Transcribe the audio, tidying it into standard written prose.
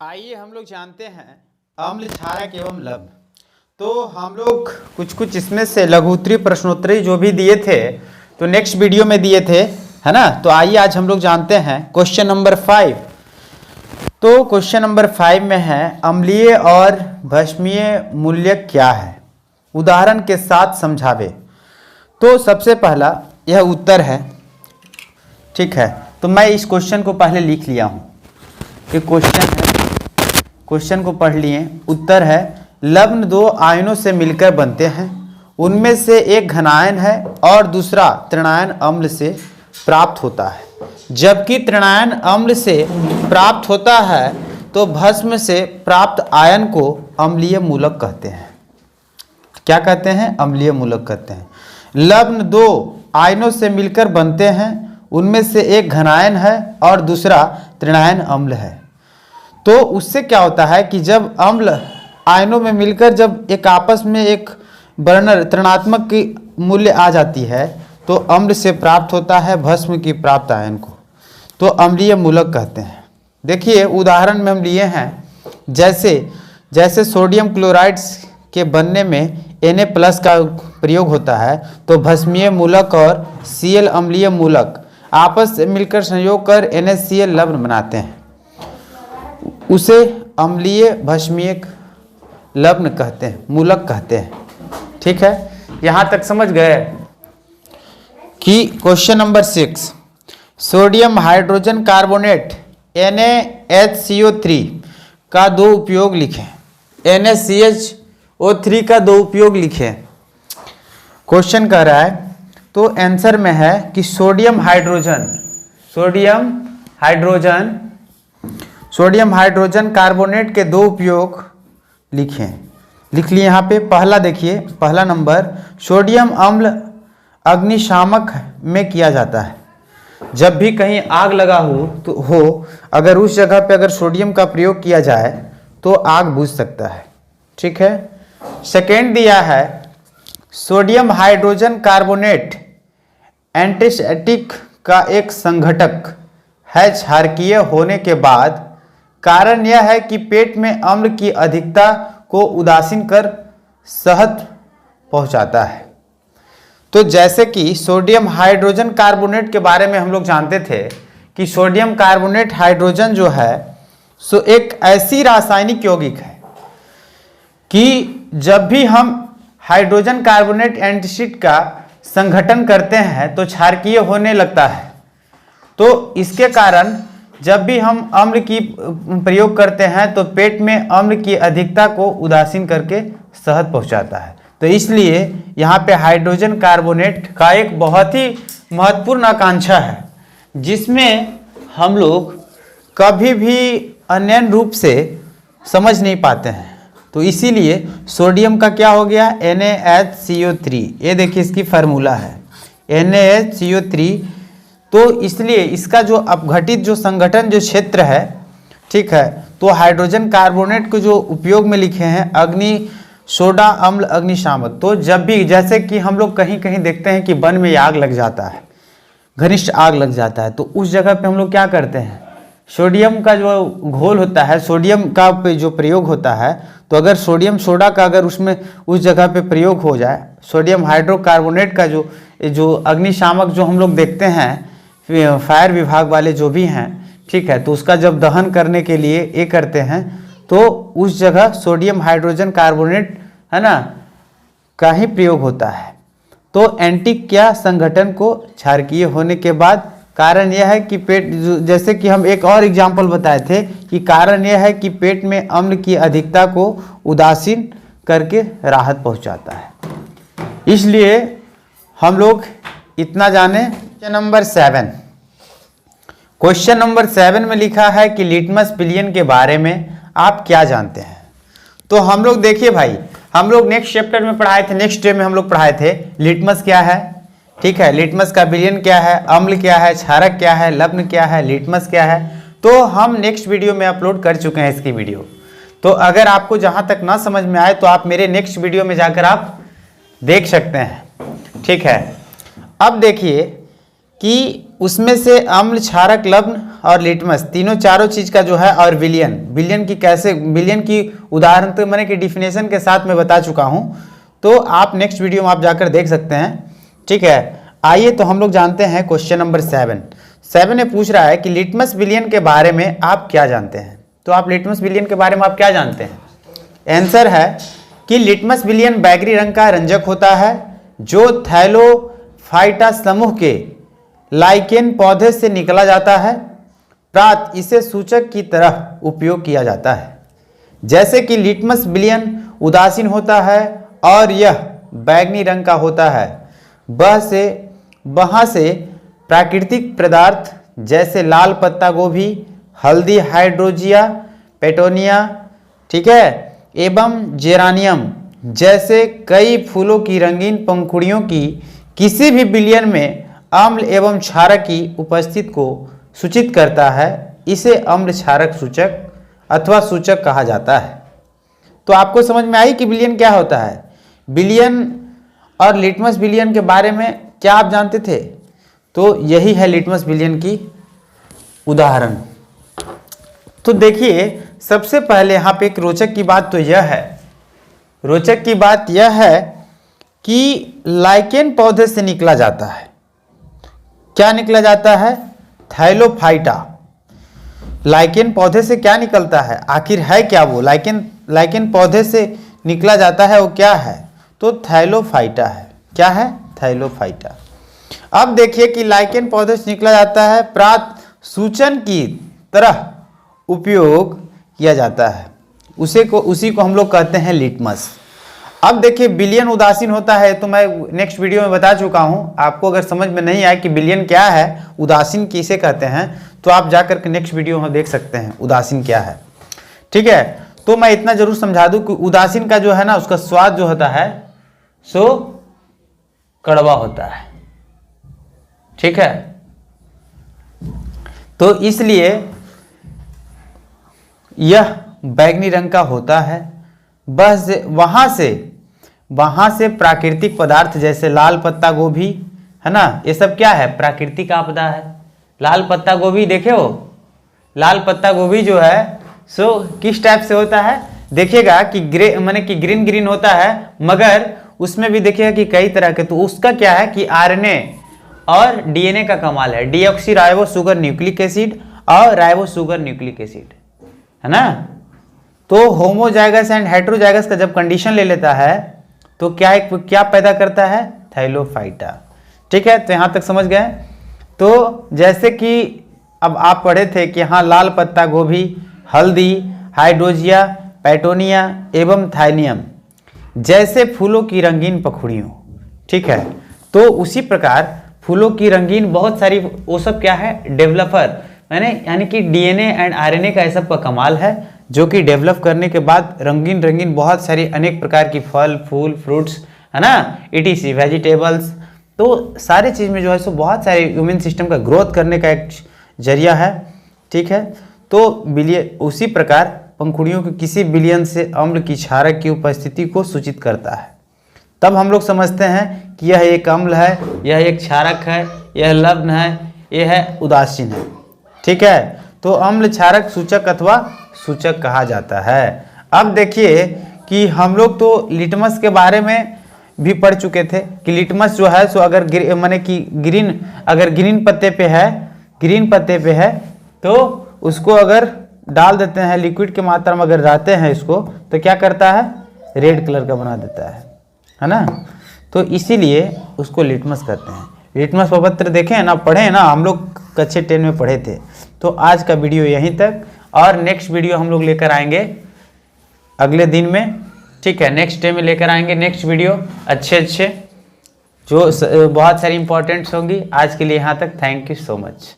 आइए हम लोग जानते हैं अम्ल, क्षारक एवं लवण। तो हम लोग कुछ इसमें से लघुत्तरी प्रश्नोत्तरी जो भी दिए थे तो नेक्स्ट वीडियो में दिए थे, है ना। तो आइए आज हम लोग जानते हैं क्वेश्चन नंबर 5। तो क्वेश्चन नंबर 5 में है अम्लीय और भस्मीय मूल्य क्या है, उदाहरण के साथ समझावे। तो सबसे पहला यह उत्तर है, ठीक है। तो मैं इस क्वेश्चन को पहले लिख लिया हूँ कि क्वेश्चन को पढ़ लिए। उत्तर है लवण दो आयनों से मिलकर बनते हैं, उनमें से एक घनायन है और दूसरा तृणायन अम्ल से प्राप्त होता है। जबकि तृणायन अम्ल से प्राप्त होता है तो भस्म से प्राप्त आयन को अम्लीय मूलक कहते हैं। क्या कहते हैं? अम्लीय मूलक कहते हैं। लवण दो आयनों से मिलकर बनते हैं, उनमें से एक घनायन है और दूसरा तृणायन अम्ल है। तो उससे क्या होता है कि जब अम्ल आयनों में मिलकर जब एक आपस में एक बर्नर ऋणात्मक की मूल्य आ जाती है तो अम्ल से प्राप्त होता है भस्म की प्राप्त आयन को, तो अम्लीय मूलक कहते हैं। देखिए उदाहरण में हम लिए हैं, जैसे सोडियम क्लोराइड के बनने में Na+ का प्रयोग होता है तो भस्मीय मूलक और Cl अम्लीय मूलक आपस से मिलकर संयोग कर NaCl लवण बनाते हैं, उसे अम्लीय भस्मीय लवण कहते हैं, मूलक कहते हैं। ठीक है, यहाँ तक समझ गए कि question number 6 sodium hydrogen carbonate NaHCO3 का दो उपयोग लिखें। NaCH3 का दो उपयोग लिखें। क्वेश्चन कह रहा है तो आंसर में है कि सोडियम हाइड्रोजन कार्बोनेट के दो उपयोग लिखें। लिख लिए यहाँ पे। पहला देखिए, पहला नंबर सोडियम अम्ल अग्निशामक में किया जाता है। जब भी कहीं आग लगा हो अगर उस जगह पे अगर सोडियम का प्रयोग किया जाए तो आग बुझ सकता है। ठीक है। सेकेंड दिया है सोडियम हाइड्रोजन कार्बोनेट एंटीसेप्टिक का एक संघटक है क्षारकीय होने के बाद। कारण यह है कि पेट में अम्ल की अधिकता को उदासीन कर शहद पहुंचाता है। तो जैसे कि सोडियम हाइड्रोजन कार्बोनेट के बारे में हम लोग जानते थे कि सोडियम कार्बोनेट हाइड्रोजन जो है सो एक ऐसी रासायनिक यौगिक है कि जब भी हम हाइड्रोजन कार्बोनेट एंटीसिड का संघटन करते हैं तो क्षारकीय होने लगता है। तो इसके कारण जब भी हम अम्ल की प्रयोग करते हैं तो पेट में अम्ल की अधिकता को उदासीन करके शहद पहुंचाता है। तो इसलिए यहाँ पे हाइड्रोजन कार्बोनेट का एक बहुत ही महत्वपूर्ण आकांक्षा है जिसमें हम लोग कभी भी अन्य रूप से समझ नहीं पाते हैं। तो इसीलिए सोडियम का क्या हो गया NaHCO3, ये देखिए इसकी फार्मूला है NaHCO3। तो इसलिए इसका जो अपघटित जो संगठन जो क्षेत्र है, ठीक है, तो हाइड्रोजन कार्बोनेट को जो उपयोग में लिखे हैं अग्नि सोडा अम्ल अग्निशामक। तो जब भी जैसे कि हम लोग कहीं कहीं देखते हैं कि वन में आग लग जाता है, घनिष्ठ आग लग जाता है, तो उस जगह पे हम लोग क्या करते हैं, सोडियम का जो घोल होता है, सोडियम का जो प्रयोग होता है, तो अगर सोडियम सोडा का अगर उसमें उस जगह पे प्रयोग हो जाए, सोडियम हाइड्रोकार्बोनेट का जो अग्निशामक जो हम लोग देखते हैं फायर विभाग वाले जो भी हैं, ठीक है, तो उसका जब दहन करने के लिए ये करते हैं तो उस जगह सोडियम हाइड्रोजन कार्बोनेट, है ना, का ही प्रयोग होता है। तो एंटी क्या संगठन को क्षारकीय होने के बाद कारण यह है कि पेट, जैसे कि हम एक और एग्जाम्पल बताए थे कि कारण यह है कि पेट में अम्ल की अधिकता को उदासीन करके राहत पहुंचाता है। इसलिए हम लोग इतना जाने। क्वेश्चन नंबर 7 में लिखा है कि लिटमस पिलियन के बारे में आप क्या जानते हैं। तो हम लोग देखिए भाई, हम लोग नेक्स्ट चैप्टर में पढ़ाए थे, नेक्स्ट डे में हम लोग पढ़ाए थे लिटमस क्या है, ठीक है, लिटमस का विलयन क्या है, अम्ल क्या है, क्षारक क्या है, लवण क्या है, लिटमस क्या है। तो हम नेक्स्ट वीडियो में अपलोड कर चुके हैं इसकी वीडियो। तो अगर आपको जहां तक ना समझ में आए तो आप मेरे नेक्स्ट वीडियो में जाकर आप देख सकते हैं। ठीक है, अब देखिए कि उसमें से अम्ल, क्षारक, लवण और लिटमस तीनों चारों चीज का जो है, और विलियन की कैसे, विलियन की उदाहरण तो मैंने कि डिफिनेशन के साथ में बता चुका हूं, तो आप नेक्स्ट वीडियो में आप जाकर देख सकते हैं। ठीक है, आइए तो हम लोग जानते हैं क्वेश्चन नंबर 7 ने पूछ रहा है कि लिटमस विलियन के बारे में आप क्या जानते हैं। तो आप लिटमस विलियन के बारे में आप क्या जानते हैं। आंसर है कि लिटमस विलियन बैगनी रंग का रंजक होता है जो थैलोफाइटा समूह के लाइकेन पौधे से निकला जाता है। प्रात इसे सूचक की तरह उपयोग किया जाता है। जैसे कि लिटमस विलियन उदासीन होता है और यह बैगनी रंग का होता है, वहाँ से प्राकृतिक पदार्थ जैसे लाल पत्ता गोभी, हल्दी, हाइड्रोजिया, पेटोनिया, ठीक है, एवं जेरानियम जैसे कई फूलों की रंगीन पंखुड़ियों की किसी भी विलियन में अम्ल एवं क्षारक की उपस्थिति को सूचित करता है। इसे अम्ल क्षारक सूचक अथवा सूचक कहा जाता है। तो आपको समझ में आई कि विलियन क्या होता है। विलियन और लिटमस विलियन के बारे में क्या आप जानते थे। तो यही है लिटमस विलियन की उदाहरण। तो देखिए, सबसे पहले यहाँ पे एक रोचक की बात तो यह है, रोचक की बात यह है कि लाइकेन पौधे से निकला जाता है। क्या निकला जाता है। थैलोफाइटा। लाइकेन पौधे से क्या निकलता है, आखिर है क्या वो। लाइकेन पौधे से निकला जाता है, वो क्या है। तो थैलोफाइटा है। क्या है, थैलोफाइटा। अब देखिए कि लाइकेन पौधे से निकला जाता है, प्रात सूचन की तरह उपयोग किया जाता है। उसी को हम लोग कहते हैं लिटमस। अब देखिए, विलियन उदासीन होता है, तो मैं नेक्स्ट वीडियो में बता चुका हूं। आपको अगर समझ में नहीं आया कि विलियन क्या है, उदासीन किसे कहते हैं, तो आप जाकर के नेक्स्ट वीडियो में देख सकते हैं उदासीन क्या है। ठीक है, तो मैं इतना जरूर समझा दूं कि उदासीन का जो है ना, उसका स्वाद जो होता है सो कड़वा होता है। ठीक है, तो इसलिए यह बैगनी रंग का होता है। बस वहां से प्राकृतिक पदार्थ जैसे लाल पत्ता गोभी है ना, ये सब क्या है, प्राकृतिक आपदा है। लाल पत्ता गोभी देखे हो, लाल पत्ता गोभी जो है सो किस टाइप से होता है, देखिएगा कि ग्रीन ग्रीन होता है, मगर उसमें भी देखिएगा कि कई तरह के। तो उसका क्या है कि आरएनए और डीएनए का कमाल है। Deoxy ribo sugar nucleic acid और राइबो शुगर न्यूक्लिक एसिड, है ना। तो होमोजाइगस एंड हेटेरोजाइगस का जब कंडीशन ले लेता है तो क्या पैदा करता है, थैलोफाइटा। ठीक है, तो यहां तक समझ गए। तो जैसे कि अब आप पढ़े थे कि हाँ, लाल पत्ता गोभी, हल्दी, हाइड्रोजिया, पेटोनिया एवं थाइनियम जैसे फूलों की रंगीन पंखुड़ियों। ठीक है, तो उसी प्रकार फूलों की रंगीन बहुत सारी, वो सब क्या है, डेवलपर, यानी कि डीएनए एंड आरएनए का सब का कमाल है, जो कि डेवलप करने के बाद रंगीन रंगीन बहुत सारी अनेक प्रकार की फल, फूल, फ्रूट्स, है ना, ETC वेजिटेबल्स, तो सारे चीज़ में जो है सो बहुत सारे ह्यूमन सिस्टम का ग्रोथ करने का एक जरिया है। ठीक है, तो उसी प्रकार पंखुड़ियों के किसी विलियन से अम्ल की क्षारक की उपस्थिति को सूचित करता है। तब हम लोग समझते हैं कि यह एक अम्ल है, यह एक क्षारक है, यह लवण है, यह है उदासीन है। ठीक है, तो अम्ल क्षारक सूचक अथवा सूचक कहा जाता है। अब देखिए कि हम लोग तो लिटमस के बारे में भी पढ़ चुके थे कि लिटमस जो है सो अगर ग्रीन पत्ते पे है तो उसको अगर डाल देते हैं, लिक्विड की मात्रा में अगर रहते हैं इसको, तो क्या करता है, रेड कलर का बना देता है ना। तो इसीलिए उसको लिटमस कहते हैं। लिटमस प्रपत्र देखें ना, पढ़े ना, हम लोग कक्षा 10 में पढ़े थे। तो आज का वीडियो यहीं तक, और नेक्स्ट वीडियो हम लोग लेकर आएंगे अगले दिन में। ठीक है, नेक्स्ट डे में लेकर आएंगे नेक्स्ट वीडियो, अच्छे जो बहुत सारी इंपॉर्टेंट्स होंगी। आज के लिए यहाँ तक, थैंक यू सो मच।